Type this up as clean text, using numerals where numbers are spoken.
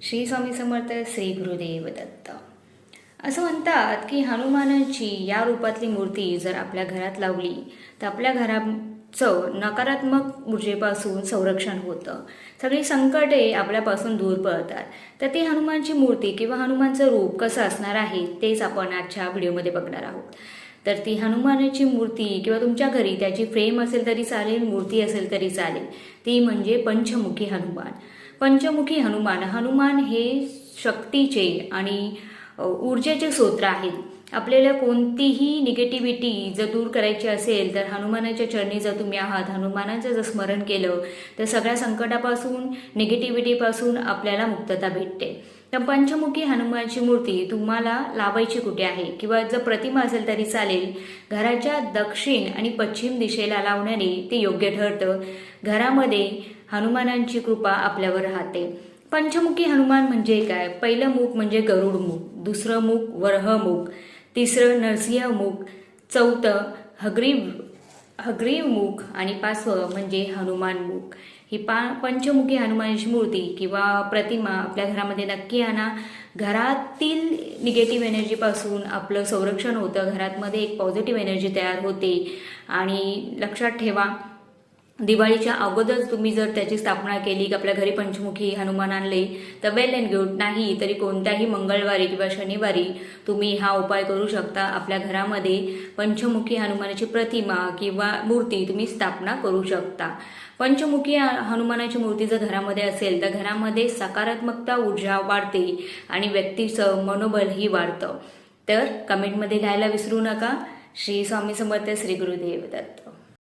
श्री स्वामी समर्थ, श्री गुरुदेव दत्त. असं म्हणतात की हनुमानाची या रूपातली मूर्ती जर आपल्या घरात लावली तर आपल्या घराचं नकारात्मक ऊर्जेपासून संरक्षण होतं, सगळी संकटे आपल्यापासून दूर पळतात. तर ती हनुमानची मूर्ती किंवा हनुमानचं रूप कसं असणार आहे तेच आपण आजच्या व्हिडिओमध्ये बघणार आहोत. तर ती हनुमानाची मूर्ती किंवा तुमच्या घरी त्याची फ्रेम असेल तरी चालेल, मूर्ती असेल तरी चालेल, ती म्हणजे पंचमुखी हनुमान. पंचमुखी हनुमान हे शक्तीचे आणि ऊर्जेचे स्तोत्र आहेत. आपल्याला कोणतीही निगेटिव्हिटी जर दूर करायची असेल तर हनुमानाच्या चरणी जर तुम्ही आहात, हनुमानाचं जर स्मरण केलं तर सगळ्या संकटापासून, निगेटिव्हिटीपासून आपल्याला मुक्तता भेटते. तर पंचमुखी हनुमानाची मूर्ती तुम्हाला लावायची कुठे आहे किंवा जर प्रतिमा असेल तरी चालेल, घराच्या दक्षिण आणि पश्चिम दिशेला लावण्याने ते योग्य ठरतं. घरामध्ये हनुमानांची कृपा आपल्यावर राहते. पंचमुखी हनुमान म्हणजे काय? पहिलं मुख म्हणजे गरुड मुख, दुसरं मुख वरह मुख, तिसरं नरसिंह मुख, चौथं हग्रीव मुख आणि पाचवं म्हणजे हनुमान मुख. ही पंचमुखी हनुमानाची मूर्ती किंवा प्रतिमा आपल्या घरामध्ये नक्की आणा. घरातील निगेटिव्ह एनर्जीपासून आपलं संरक्षण होतं, घरामध्ये एक पॉझिटिव्ह एनर्जी तयार होते. आणि लक्षात ठेवा, दिवाळीच्या अगोदरच तुम्ही जर त्याची स्थापना केली की आपल्या घरी पंचमुखी हनुमान आणले तर वेल अँड गुड. नाही तरी कोणत्याही मंगळवारी किंवा शनिवारी तुम्ही हा उपाय करू शकता. आपल्या घरामध्ये पंचमुखी हनुमानाची प्रतिमा किंवा मूर्ती तुम्ही स्थापना करू शकता. पंचमुखी हनुमानाची मूर्ती जर घरामध्ये असेल तर घरामध्ये सकारात्मकता, ऊर्जा वाढते आणि व्यक्तीचं मनोबलही वाढतं. तर कमेंटमध्ये लिहायला विसरू नका. श्री स्वामी समर्थ, श्री गुरुदेव दत्त.